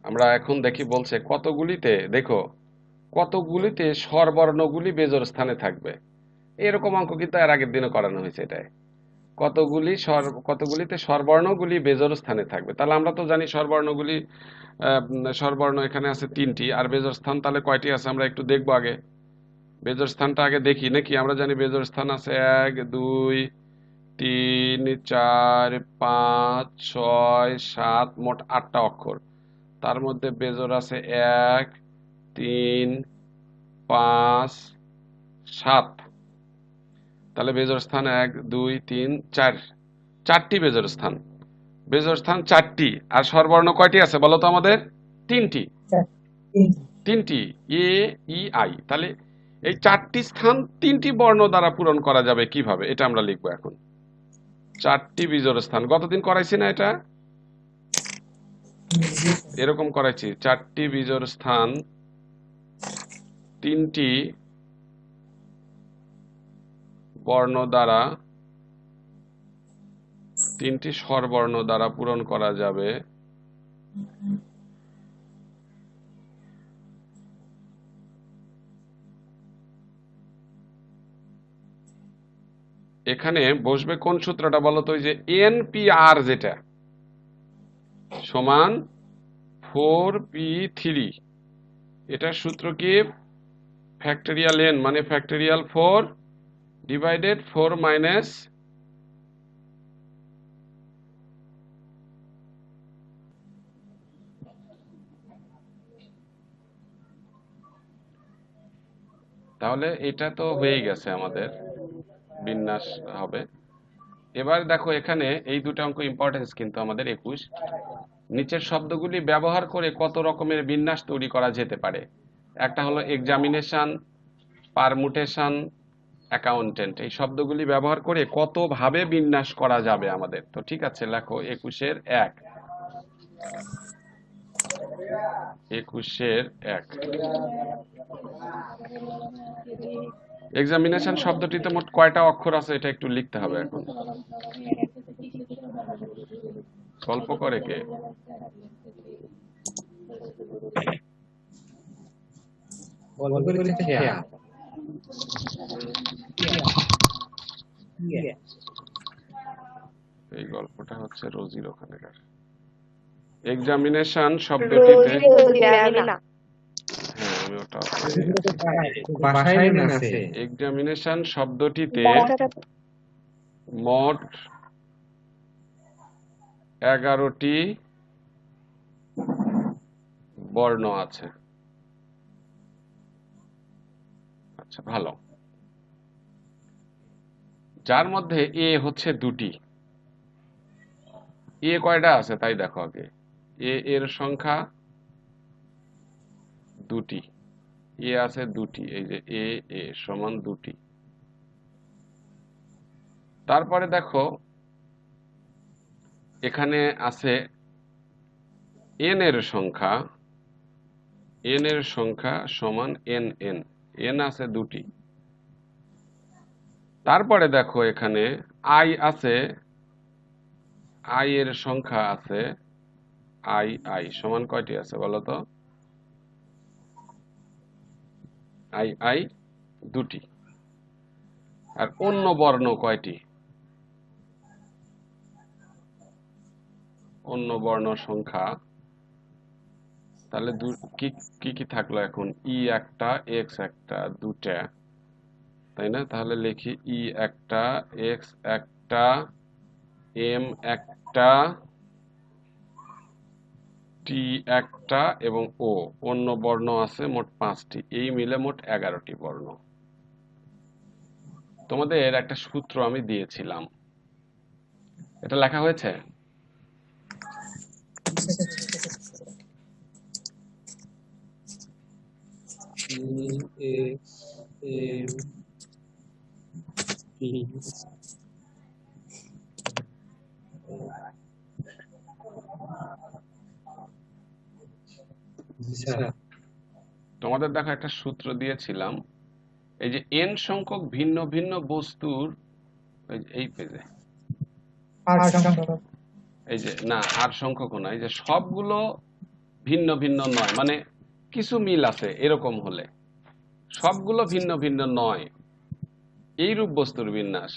আমরা এখন দেখি বলছে কতগুলিতে দেখো কতগুলিতে স্বরবর্ণগুলি বেজোড় স্থানে থাকবে এরকম অঙ্ক কিন্তু এর আগের দিনও করানো হয়েছে এটাই কতগুলিতে স্বরবর্ণগুলি বেজোড় স্থানে থাকবে তাহলে আমরা তো জানি স্বরবর্ণ এখানে আছে 3টি আর বেজোড় স্থান তাহলে কয়টি আছে আমরা একটু দেখবো আগে বেজোড় স্থানটা আগে দেখি নাকি আমরা জানি বেজোড় স্থান আছে 1 2 3 4 5 6 7 মোট 8টা অক্ষর তার মধ্যে বেজোড় আছে 1 3 5 7 তাহলে বেজোড় স্থান 1 2 3 4 4টি বেজোড় স্থান 4টি আর স্বরবর্ণ কয়টি আছে বলো তো আমাদের 3টি এ ই আই তাহলে এই 4টি স্থান 3টি বর্ণ দ্বারা পূরণ করা যাবে কিভাবে, এটা আমরা লিখবো এখন। 4টি বিজোড় স্থান, গতদিন করাইছি না এটা, এরকম করাইছি। 4টি বিজোড় স্থান 3টি বর্ণ দ্বারা, 3টি স্বরবর্ণ দ্বারা পূরণ করা যাবে। এখানে বসবে কোন সূত্রটা বলো তো? ওই যে NPR যেটা সমান 4p3, এটার সূত্র কি? ফ্যাক্টরিয়াল n মানে ফ্যাক্টরিয়াল 4 ডিভাইডেড 4 মাইনাস তাহলে এটা তো হয়ে গেছে, আমাদের বিন্যাস হবে। এবার দেখো এখানে এই দুটো অঙ্ক ইম্পর্টেন্স কিন্তু আমাদের 21। নিচের শব্দগুলি ব্যবহার করে কত রকমের বিন্যাস তৈরি করা যেতে পারে? একটা হলো এক্সামিনেশন, পারমুটেশন, অ্যাকাউন্টেন্ট। এই শব্দগুলি ব্যবহার করে কত ভাবে বিন্যাস করা যাবে আমাদের। তো ঠিক আছে, লেখো 21-এর 1। 21-এর 1 এক্সামিনেশন শব্দটিতে মোট কয়টা অক্ষর আছে এটা একটু লিখতে হবে এখন। গল্প করে কে? গল্প করেছে খেয়া। এই গল্পটা হচ্ছে রোজির ওখানেকার। এক্সামিনেশন শব্দটিতে, হ্যাঁ আমি ওটা বাসায় আছে। এক্সামিনেশন শব্দটিতে মোট 11টি বর্ণ আছে। আচ্ছা ভালো, যার মধ্যে এ হচ্ছে 2টি। এ কয়টা আছে তাই দেখো আগে। এর সংখ্যা 2টি, এ আছে 2টি, এই যে এ সমান 2টি। তারপরে দেখো এখানে আছে এন এর সংখ্যা, এন এর সংখ্যা সমান এন আছে 2টি। তারপরে দেখো এখানে আই আছে, আই এর সংখ্যা আছে, আই সমান কয়টি আছে বলো তো? আই 2টি। আর অন্য বর্ণ কয়টি? অন্য বর্ণ সংখ্যা তাহলে কি কি থাকলো এখন? ই একটা, এক্স একটা, 2টা, তাই না? তাহলে লিখি ই একটা, এক্স একটা, এম একটা, টি একটা এবং ও। অন্য বর্ণ আছে মোট 5টি। এই মিলে মোট 11টি বর্ণ। তোমাদের একটা সূত্র আমি দিয়েছিলাম, এটা লেখা হয়েছে? তোমাদের দেখো একটা সূত্র দিয়েছিলাম, এই যে n সংখ্যক ভিন্ন ভিন্ন বস্তুর, এই পেজে, এই যে না আর সংখ্যক না, এই যে সবগুলো ভিন্ন ভিন্ন নয়, মানে কিছু মিল আছে এরকম হলে, সবগুলো ভিন্ন ভিন্ন নয়, এইরূপ বস্তুর বিন্যাস,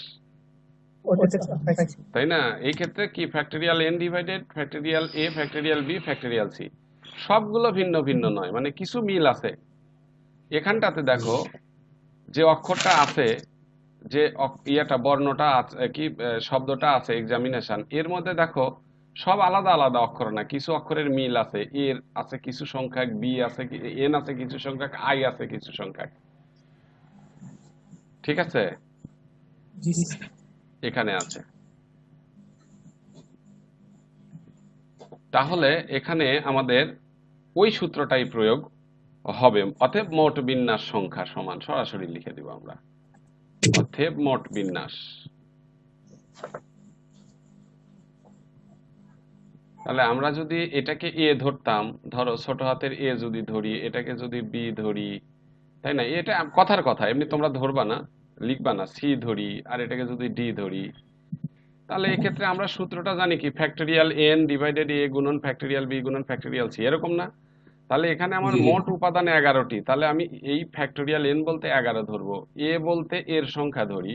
তাই না? এই ক্ষেত্রে কি factorial n divided factorial a factorial b factorial c, সবগুলো ভিন্ন ভিন্ন নয়, মানে কিছু মিল আছে। এখানটাতে দেখো যে অক্ষরটা আছে, যে ইয়েটা বর্ণটা আছে, কি শব্দটা আছে এক্সামিনেশন, এর মধ্যে দেখো সব আলাদা আলাদা অক্ষর না, কিছু অক্ষরের মিল আছে। এর আছে কিছু সংখ্যক, বি আছে, এন আছে কিছু সংখ্যক, আই আছে কিছু সংখ্যক। ঠিক আছে, এখানে আছে। তাহলে এখানে আমাদের ওই সূত্রটাই প্রয়োগ, হবে। অতএব মোট বিন্যাস সংখ্যা সমান, সরাসরি লিখে দিব আমরা, অতএব মোট বিন্যাস। তাহলে আমরা যদি এটাকে এ ধরতাম, ধরো ছোট হাতের এ যদি ধরি, এটাকে যদি বি ধরি, তাই না, এটা কথার কথা, এমনি তোমরা ধরবা না, লিখবা না, সি ধরি, আর এটাকে যদি ডি ধরি, তাহলে এক্ষেত্রে আমরা সূত্রটা জানি কি, ফ্যাক্টরিয়াল এন ডিভাইডেড এ গুণন ফ্যাক্টরিয়াল বি গুণন ফ্যাক্টরিয়াল সি, এরকম না? তাহলে এখানে আমার জি মোট উপাদান 11টি, তাহলে আমি এই ফ্যাক্টরিয়াল এন বলতে 11 ধরবো, এ বলতে এর সংখ্যা ধরি,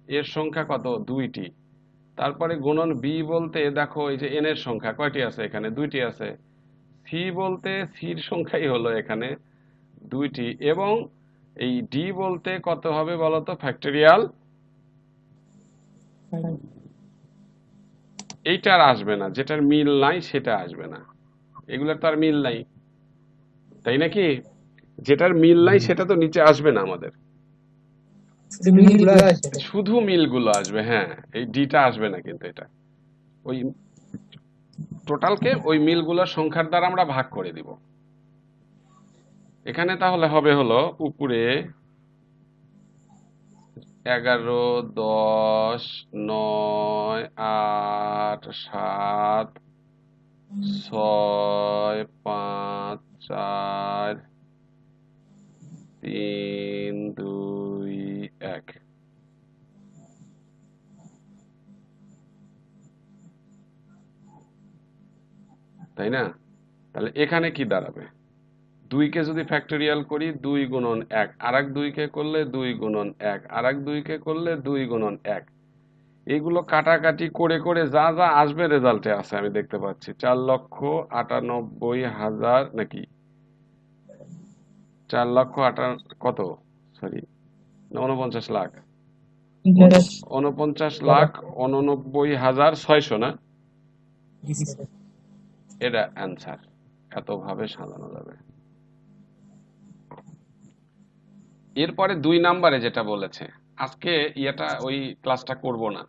এর সংখ্যা কত, 2টি। তারপরে গুণন বি বলতে দেখো এই যে এন এর সংখ্যা কয়টি আছে, এখানে 2টি আছে। সি বলতে সির সংখ্যাই হলো এখানে 2টি, এবং এই ডি বলতে কত হবে বলতো, ফ্যাক্টরিয়াল, এইটা আর আসবে না, যেটার মিল নাই সেটা আসবে না, এগুলোর তো আর মিল নাই, তাই নাকি? যেটার মিল নাই সেটা তো নিচে আসবে না আমাদের, শুধু মিলগুলো আসবে। শুধু মিলগুলো আসবে। হ্যাঁ, এই ডিটা আসবে না, কিন্তু এটা ওই টোটালকে ওই মিলগুলোর সংখ্যার দ্বারা আমরা ভাগ করে দিব। এখানে তাহলে হবে হলো উপরে 11, 10, 9, 8, 7, 6, 5, 4, 3, 2, 1। তাই না? তাহলে এখানে কি দাঁড়াবে, 2কে যদি ফ্যাক্টরিয়াল করি 2 গুণন 1, আর এক 2কে করলে 2 গুণন 1, আর এক 2কে করলে 2 গুণন 1, এইগুলো কাটাকাটি করে করে যা যা আসবে রেজাল্টে আছে আমি দেখতে পাচ্ছি 4,98,000 নাকি, 4 লক্ষ কত, সরি, 49 লাখ, 49,89,600 না, এটা অ্যান্সার। এত ভাবে সাজানো যাবে। এরপরে 2 নাম্বারে যেটা বলেছে, আজকে ইয়েটা ওই ক্লাসটা করব না,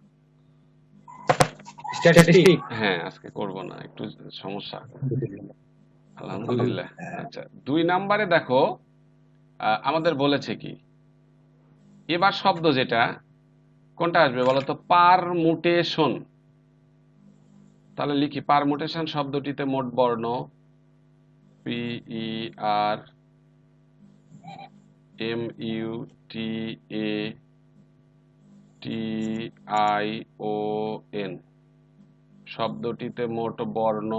স্ট্যাটিস্টিক হ্যাঁ আজকে করব না, একটু সমস্যা, আলহামদুলিল্লাহ। আচ্ছা, 2 নাম্বারে দেখো আমাদের বলেছে কি, এবার শব্দ যেটা কোনটা আসবে বলতো, পারমুটেশন। তাহলে লিখি, পারমুটেশন শব্দটিতে মোট বর্ণ PRMUTATION, শব্দটিতে মোট বর্ণ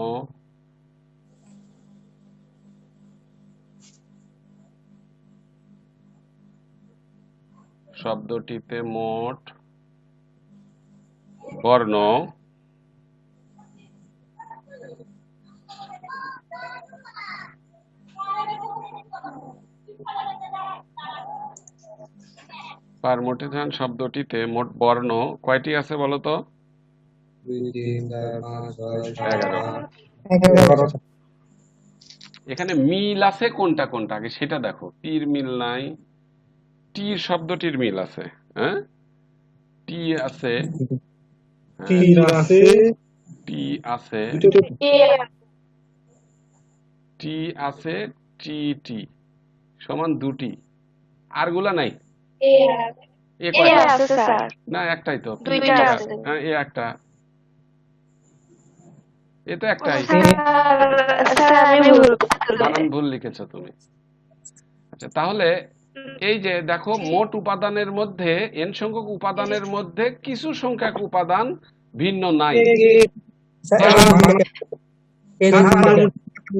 শব্দটিতে মোট বর্ণ পারমুটেশন শব্দটিতে মোট বর্ণ কয়টি আছে বলতো? 2 3 4 5 6 11। 7 8 এখানে মিল আছে কোনটা কোনটা আগে সেটা দেখো, টির মিল নাই, টির শব্দটির মিল আছে, হ্যাঁ, টি আছে, তীর আছে, টি আছে, দুটো টি আছে, টি টি সমান 2টি, আরগুলা নাই, এ কয়টা আছে স্যার, না, একটাই তো, পি দুইটা কয়টা? আছে। হ্যাঁ, এ একটা, এ তো একটাই, স্যার আমি ভুল বানান ভুল লিখেছো তুমি। আচ্ছা, তাহলে এই যে দেখো, মোট উপাদানের মধ্যে n সংখ্যক উপাদানের মধ্যে কিছু সংখ্যক উপাদান ভিন্ন নাই।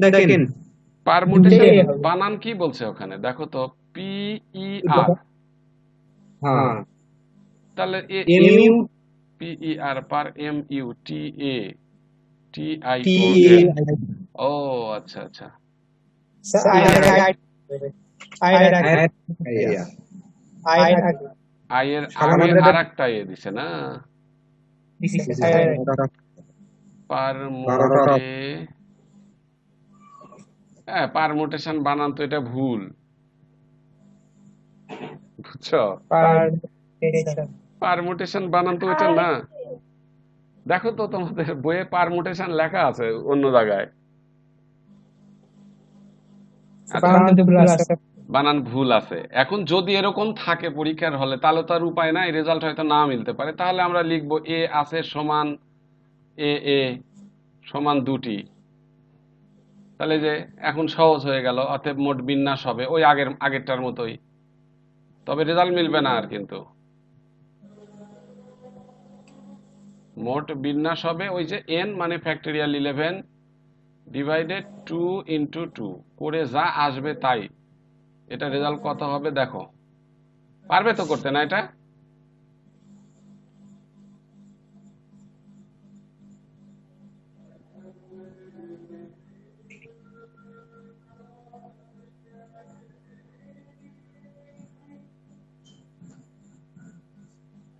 দেখেন পারমুটেশন দুটোই হবে। বানান কি বলছে ওখানে দেখো তো, PER, হ্যাঁ তাহলে এমইউ PER, পার MUTATION, ও আচ্ছা আচ্ছা, আই এর আগে আরেকটা এ দিছে না, পারমুটে, হ্যাঁ, পারমুটেশন বানান তো এটা ভুল, বুঝছো? পারমুটেশন বানান তো এটা না, দেখো তো তোমাদের বইয়ে পারমুটেশন লেখা আছে অন্য জায়গায়, আচ্ছা, বানান ভুল আছে। বানান ভুল আছে। এখন যদি এরকম থাকে পরীক্ষার হলে তাহলে তো আর উপায় নাই, রেজাল্ট হয়তো না মিলতে পারে। তাহলে আমরা লিখবো এ আছে সমান এ এ সমান 2টি। তাহলে যে এখন সহজ হয়ে গেল, অতএব মোট বিন্যাস হবে ওই আগেরটার মতোই, তবে রেজাল্ট মিলবে না আর। কিন্তু মোট বিন্যাস হবে ওই যে n মানে ফ্যাক্টরিয়াল 11 ডিভাইডেড 2 ইন্টু 2 করে যা আসবে তাই। এটা রেজাল্ট কত হবে দেখো, পারবে তো করতে না এটা?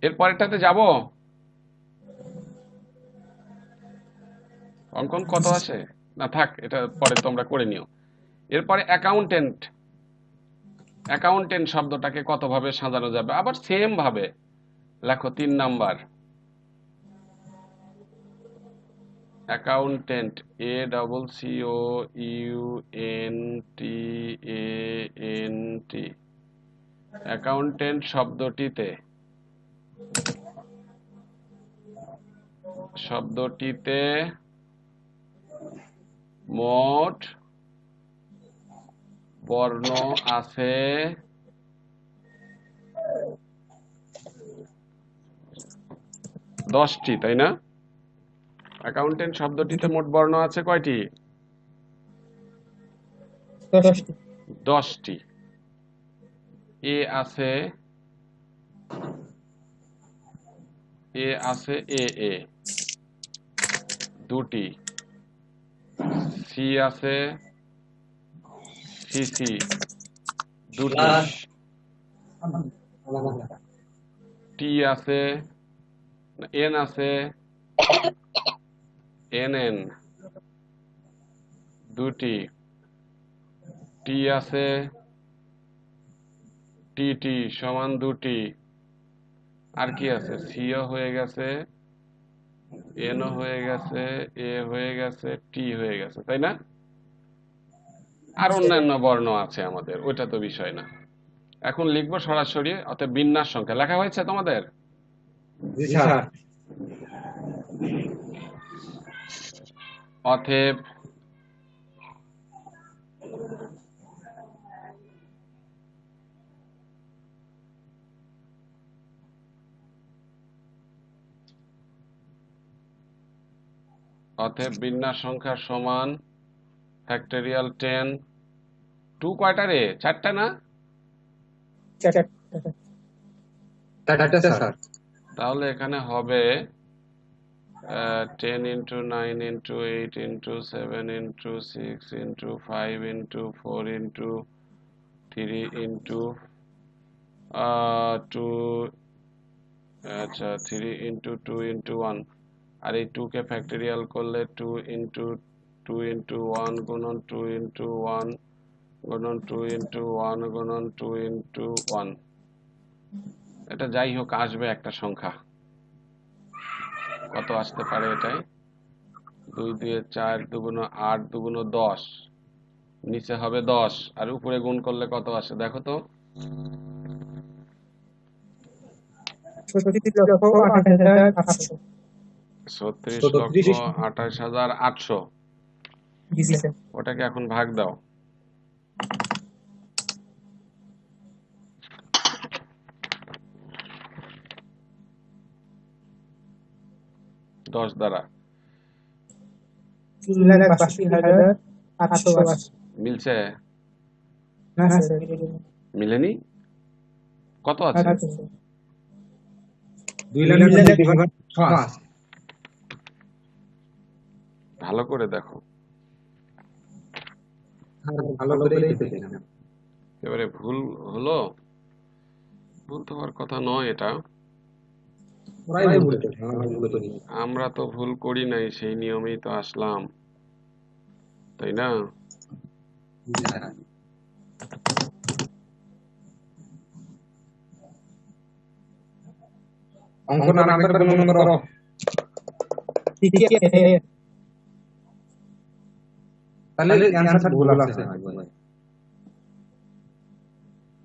এর পরেরটাতে যাব। অঙ্কন কত আসে না থাক, এটা পরে তোমরা করে নিও। এরপরে অ্যাকাউন্টেন্ট। অ্যাকাউন্টেন্ট শব্দটাকে কত ভাবে সাজানো যাবে, আবার সেম ভাবে লেখো। 3 নাম্বার অ্যাকাউন্টেন্ট, ACCOUNTANT। অ্যাকাউন্টেন্ট শব্দটিতে মোট বর্ণ আছে 10টি, তাই না? অ্যাকাউন্টেন্ট শব্দটিতে মোট বর্ণ আছে কয়টি? 10টি। 10টি। এ আছে এ এ 2টি। সি আছে সিসি 2টি। টি আছে এন আছে এনএন 2টি। টি আছে টিটি সমান 2টি। আর কি আছে? সিও হয়ে গেছে, এনও হয়ে গেছে, এ হয়ে গেছে, টি হয়ে গেছে, তাই না? আর অন্যান্য বর্ণ আছে আমাদের, ওইটা তো বিষয় না। এখন লিখবো সরাসরি, অতএব বিন্যাস সংখ্যা লেখা হয়েছে তোমাদের? জি স্যার। অতএব বিন্যাস সংখ্যা সমান ফ্যাক্টরিয়াল 10। 2 কয়টা রে? 4টা না? চারটা স্যার। তাহলে এখানে হবে 10 into 9 into 8 into 7 into 6 into 5 into 4 into 3 into 2। আচ্ছা 3 ইন্টু 2 ইন্টু 1। আর এই 2 কে ফ্যাক্টরিয়াল করলে 2 ইন্টু 2 ইন্টু 1 গুণন 2 ইন্টু 1 গুণন 2 ইন্টু 1 গুণন 2 ইন্টু 1। এটা যাই হোক আসবে একটা সংখ্যা। কত আসতে পারে এটাই? 2 2 4 2 8 2 10। নিচে হবে 10 আর উপরে গুণ করলে কত আসে দেখো তো। 36,28,800। 36,28,800। জি স্যার। ওটাকে এখন ভাগ দাও। 10 দ্বারা 3,62,880। মিলছে? না স্যার, মিলেনি? কত আছে? 2,00,000 ভালো করে দেখো, ভালো করে দেখেছিলাম। এবারে ভুল হলো? ভুল তো হওয়ার কথা নয় এটা। ওরাই ভুল করেছে, আমরা ভুল করিনি। আমরা তো ভুল করি নাই, সেই নিয়মেই তো আসলাম, তাই না? জি স্যার। অঙ্ক না নাম্বার গুণন করো। ঠিক আছে। তাহলে অ্যানসার ভুল আসছে ভাই।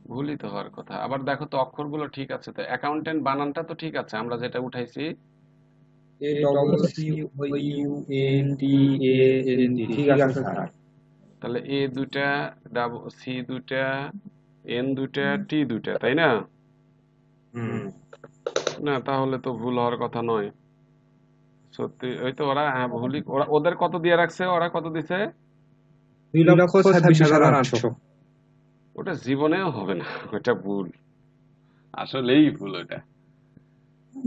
ভুলই তো হওয়ার কথা। আবার দেখো তো অক্ষরগুলো ঠিক আছে তো, অ্যাকাউন্টেন্ট বানানটা তো ঠিক আছে, আমরা যেটা উঠাইছি। ACCOUNTANT ঠিক আছে স্যার। তাহলে এ দুইটা, সি দুইটা, এন দুইটা, টি দুইটা, তাই না? হুম। না তাহলে তো ভুল হওয়ার কথা নয়। সত্যি ওই তো ওরা, হ্যাঁ ভুলই, ওরা ওদের কত দিয়ে রাখছে, ওরা কত দিছে? 2,26,800। ওটা জীবনেও হবে না, ওটা ভুল, আসলেই ভুল ওটা,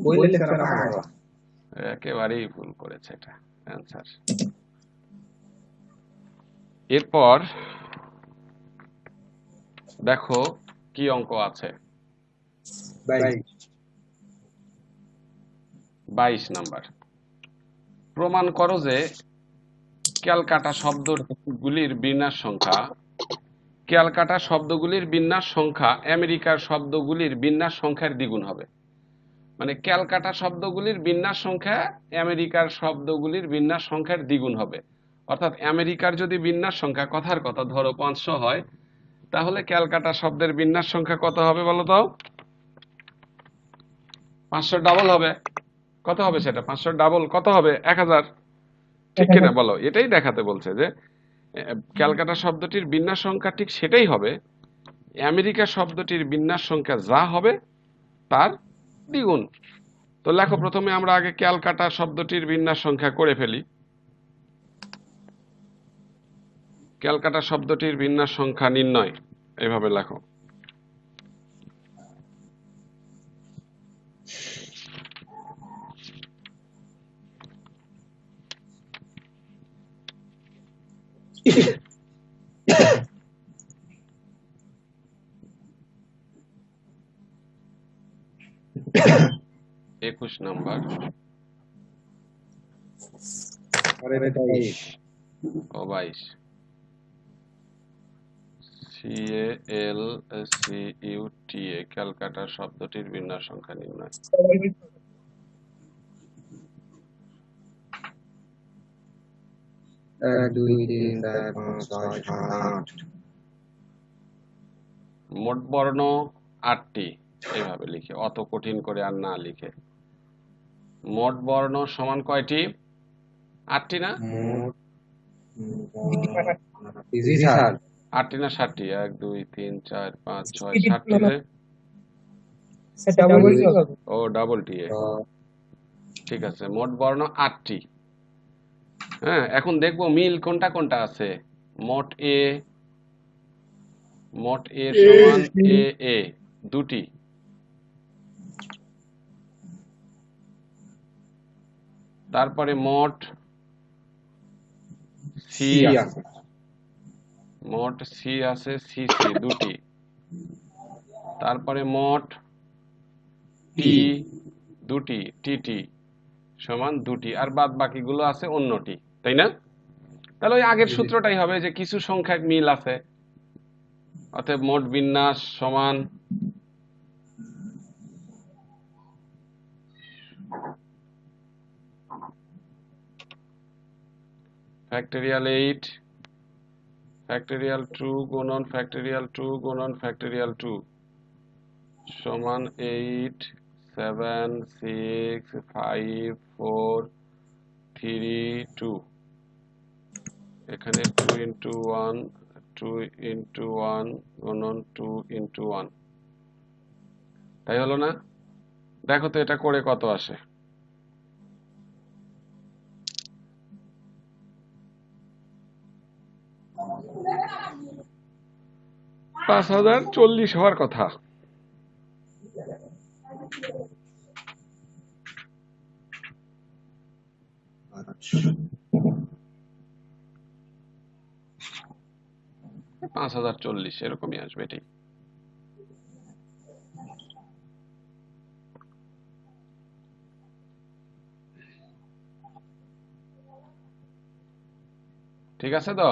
বললে স্যার আমার। একেবারেই ভুল করেছে এটা অ্যান্সার। এরপর দেখো কি অঙ্ক আছে। 22 নাম্বার। প্রমাণ করো যে ক্যালকাটা শব্দগুলির বিন্যাস সংখ্যা, ক্যালকাটা শব্দগুলির বিন্যাস সংখ্যা আমেরিকার শব্দগুলির বিন্যাস সংখ্যার দ্বিগুণ হবে। মানে ক্যালকাটা শব্দগুলির বিন্যাস সংখ্যা আমেরিকার শব্দগুলির বিন্যাস সংখ্যার দ্বিগুণ হবে। অর্থাৎ আমেরিকার যদি বিন্যাস সংখ্যা, কথার কথা ধরো 500 হয়, তাহলে ক্যালকাটা শব্দের বিন্যাস সংখ্যা কত হবে বলো তো? 500 ডাবল হবে। কত হবে সেটা? 500 ডাবল কত হবে? 1000। ঠিক কিনা বলো? এটাই দেখাতে বলছে যে ক্যালকাটা শব্দটির বিন্যাস সংখ্যা ঠিক সেটাই হবে, আমেরিকা শব্দটির বিন্যাস সংখ্যা যা হবে তার দ্বিগুণ। তো লেখো, প্রথমে আমরা আগে ক্যালকাটা শব্দটির বিন্যাস সংখ্যা করে ফেলি। ক্যালকাটা শব্দটির বিন্যাস সংখ্যা নির্ণয়, এভাবে লেখো। একুশ নাম্বার। ও 22। CALCUTA, ক্যালকাটা শব্দটির বিন্যাস সংখ্যা নির্ণয়। মোট বর্ণ 8টি, এইভাবে লিখে, অত কঠিন করে আর না লিখে। মোট বর্ণ সমান কয়টি? 8টি না? 8টি না 7টি? 1 2 3 4 5 6 7টি রে। ও ডাবল টি এ, ঠিক আছে। মোট বর্ণ 8টি। হ্যাঁ, এখন দেখবো মিল কোনটা কোনটা আছে। মোট এ, মোট এ সমান এ এ, 2টি। তারপরে মোট সি, মোট সি আছে সি সি, 2টি। তারপরে মোট টি, 2টি, টিটি সমান 2টি, আর বাদ বাকিগুলো আছে অন্যটি, তাই না? তাহলে ওই আগের সূত্রটাই হবে যে কিছু সংখ্যায় মিল আছে, অতএব মোট বিন্যাস সমান ফ্যাক্টরিয়াল 8 ফ্যাক্টরিয়াল 2 গুণন ফ্যাক্টরিয়াল 2 গুণন ফ্যাক্টরিয়াল 2 সমান 8 7 6 5 4 3 2। এখানে 2 ইন্টু 1, 2 ইন্টু 1 গুণন 2 ইন্টু 1, তাই হলো না? দেখো তো এটা করে কত আসে। 5040 হওয়ার কথা। পাঁচ 5040 এরকমই আসবে, এটাই। ঠিক আছে তো?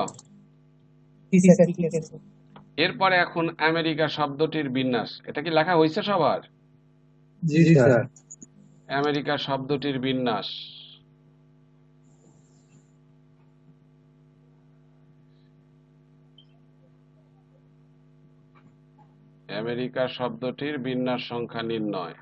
এরপরে এখন আমেরিকা শব্দটির বিন্যাস, এটা কি লেখা হয়েছে সবার? জি স্যার। আমেরিকা শব্দটির বিন্যাস। আমেরিকা শব্দটির বিন্যাস সংখ্যা নির্ণয়।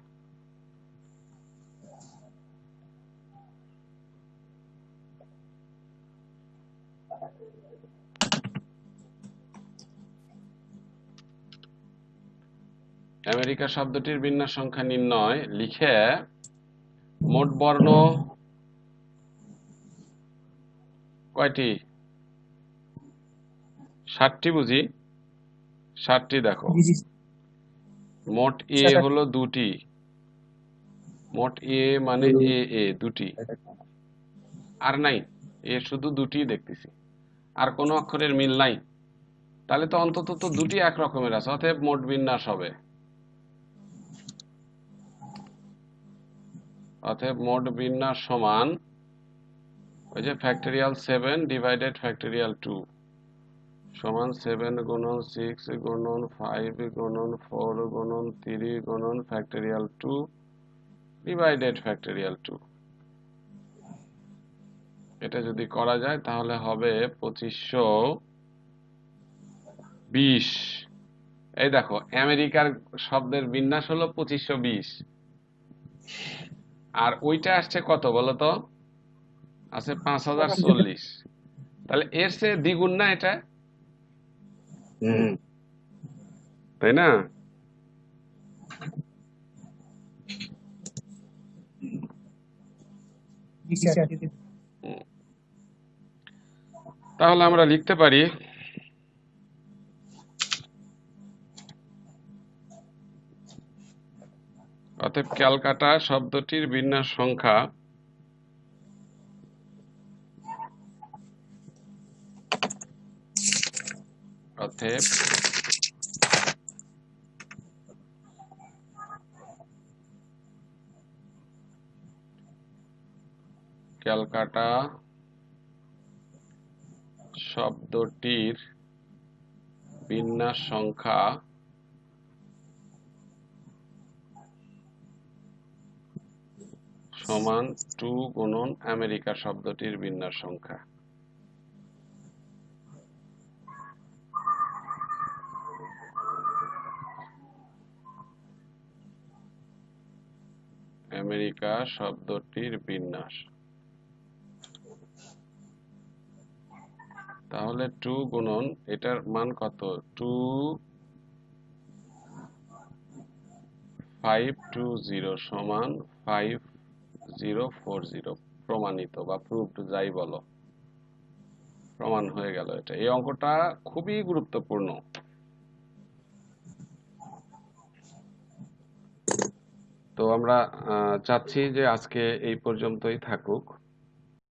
আমেরিকা শব্দটির বিন্যাস সংখ্যা নির্ণয় লিখে মোট বর্ণ কয়টি? 7টি বুঝি? 7টি দেখো। জি জি মোট এ স্যার। হলো 2টি, মোট এ মানে এ দুটি, আর নাই এ শুধু 2টি দেখতেছি, আর কোনো অক্ষরের মিল নাই, তাহলে তো অন্তত তো 2টি এক রকমের আছে, অতএব মোট বিন্যাস হবে, অতএব মোট বিন্যাস সমান ওই যে ফ্যাক্টরিয়াল 7 ডিভাইডেড ফ্যাক্টরিয়াল 2 সমান 7 গুণন 6 গুণন 5 গুণন 4 গুণন 3 গুণন ফ্যাক্টরিয়াল 2 ডিভাইডেড ফ্যাক্টরিয়াল 2। এটা যদি করা যায় তাহলে হবে 2520। এই দেখো আমেরিকার শব্দের বিন্যাস হলো 2520, আর ওইটা আসছে কত বলো তো? আছে 5040। তাহলে এর চেয়ে দ্বিগুণ না এটা, তাই না? জি স্যার। তাহলে আমরা লিখতে পারি অতএব ক্যালকাটা শব্দটির বিন্যাস সংখ্যা অতএব ক্যালকাটা শব্দটির বিন্যাস সংখ্যা সমান 2 গুণন আমেরিকা শব্দটির বিন্যাস সংখ্যা। আমেরিকা শব্দটির বিন্যাস, তাহলে 2 গুণন এটার মান কত? 2520 সমান 5040। প্রমাণিত বা প্রুভড যাই বলো, প্রমাণ হয়ে গেল। এটা এই অঙ্কটা খুবই গুরুত্বপূর্ণ। তো আমরা চাচ্ছি যে আজকে এই পর্যন্তই থাকুক।